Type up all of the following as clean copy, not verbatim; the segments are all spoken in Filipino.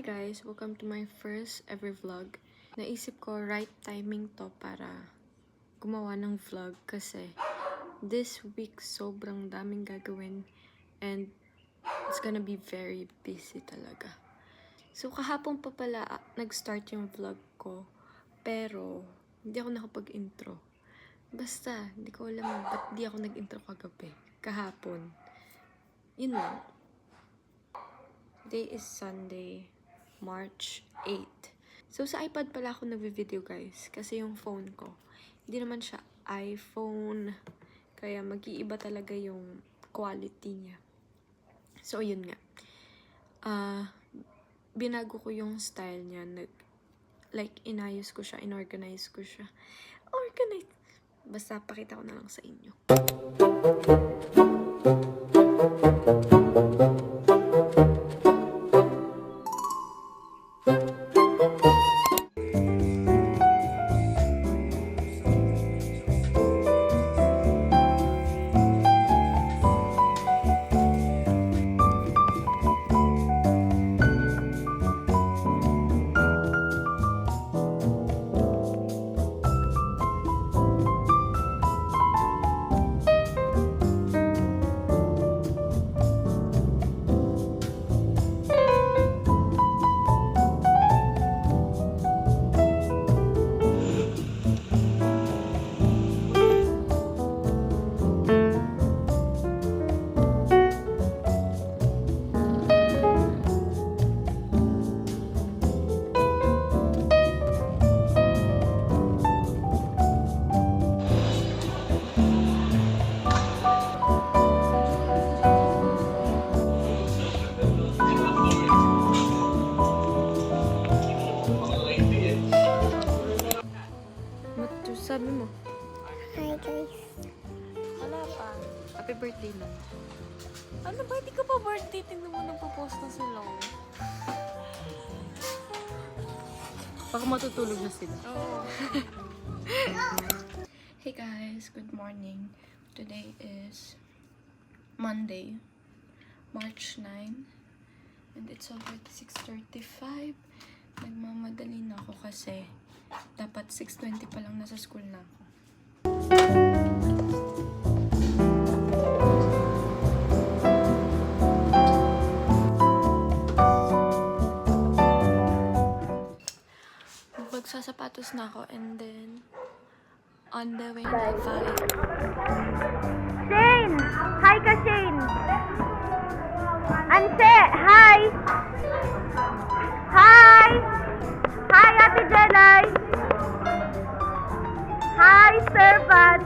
guys! Welcome to my first ever vlog. Naisip ko right timing to para gumawa ng vlog kasi this week sobrang daming gagawin and it's gonna be very busy talaga. So kahapon pa pala nag-start yung vlog ko pero hindi ako nakapag-intro. Basta, hindi ko alam ba't di ako nag-intro kagabi. Kahapon. Yun lang. Today is Sunday, March 8. So, sa iPad pala ako nag-video guys. Kasi yung phone ko, hindi naman siya iPhone. Kaya mag-iiba talaga yung quality niya. So, yun nga. Binago ko yung style niya. Inayos ko siya, inorganize ko siya. Basta, pakita ko na lang sa inyo. Sabi mo? Hi guys. Wala pa. Happy birthday lang. Ano ba? Hindi ka pa birthday? Tingnan mo nagpo-post na sila. Baka matutulog na sila. Oo. Hey guys, good morning. Today is Monday, March 9. And it's already 6:35. Nagmamadali na ako kasi dapat 6:20 pa lang nasa school na ako. Magsasapatos na ako and then on the way na Valley. Shane! Hi ka, Shane! Anse! Hi! Hi! Hi, Ate Jelay! Hi, Servat!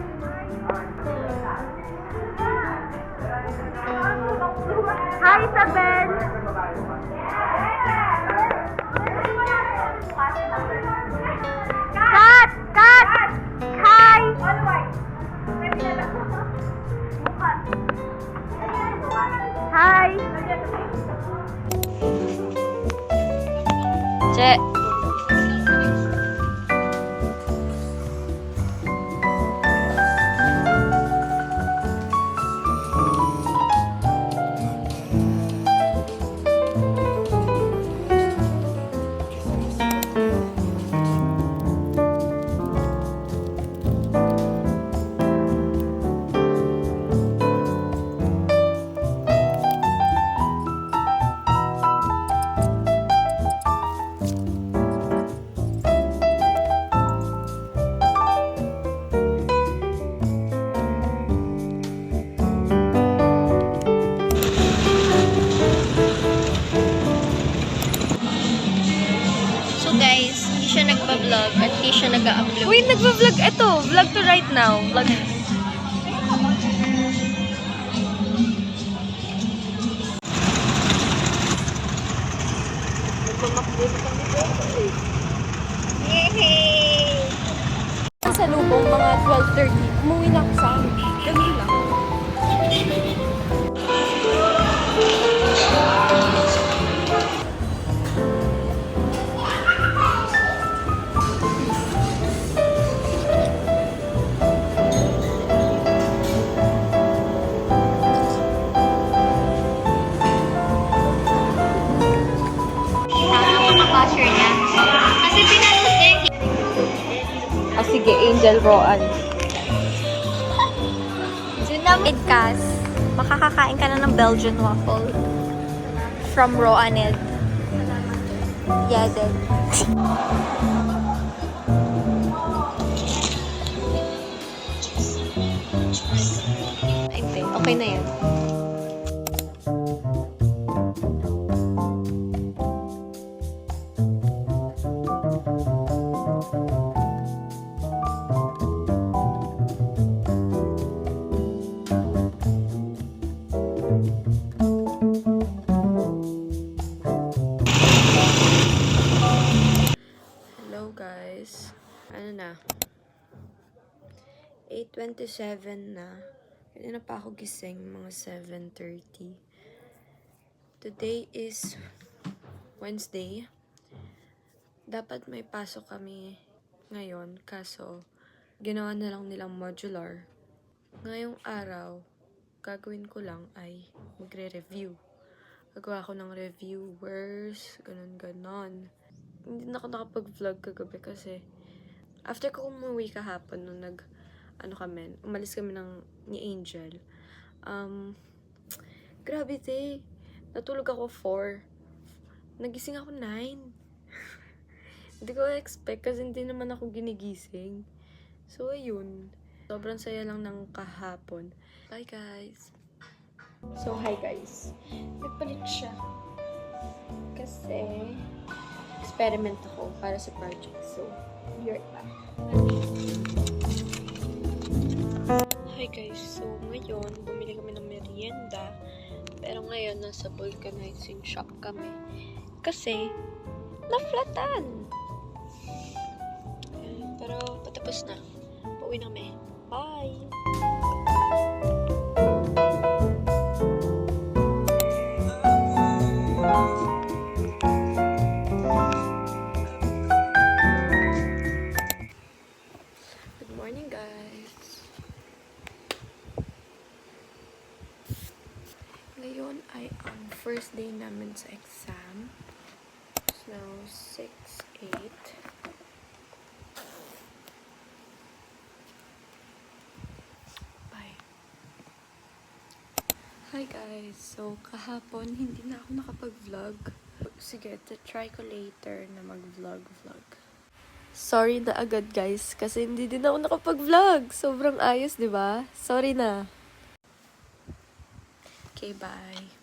Hi, Isabel! Kat! Kat! Hi! Hi! Che! Guys, hindi siya nagpa-vlog at hindi siya nag-upload. Wait, nagpa-vlog. Ito, vlog to right now. Vlog. Sa lubong, mga 12:30. Umuwi na ako sa amin. Gabi lang. Happy Angel Roan. Edcas, makakakain ka na ng Belgian waffle from Roaned. Yeah, then. Hindi, okay na yan. Hello guys. Ano na? 8:27 na. Kanina pa ako gising, mga 7:30. Today is Wednesday. Dapat may pasok kami ngayon, kaso ginawa na lang nilang modular. Ngayong araw, gagawin ko lang ay magre-review. Gagawa ko ng reviewers, ganon. Hindi na ako nakapag-vlog kagabi kasi after ko umuwi kahapon nung umalis kami ni Angel. Grabe natulog ako 4. Nagising ako 9. Hindi ko expect kasi hindi naman ako ginigising. So, ayun. Sobrang saya lang ng kahapon. Bye, guys! So, hi guys. Nagpalit siya. Kasi, experiment ako para sa project. So, be right back. Hi guys! So, ngayon, bumili kami ng merienda. Pero ngayon, nasa vulcanizing shop kami. Kasi, na-flatan! Pero, patapos na. Pauwi na kami. Bye! Good morning, guys! Ngayon ay ang first day namin sa exam. So, 6:08. Bye! Hi guys! So, kahapon hindi na ako nakapag-vlog. Sige, try ko later na mag-vlog. Sorry na agad guys, kasi hindi din ako nakapag-vlog. Sobrang ayos, di ba? Sorry na. Okay, bye.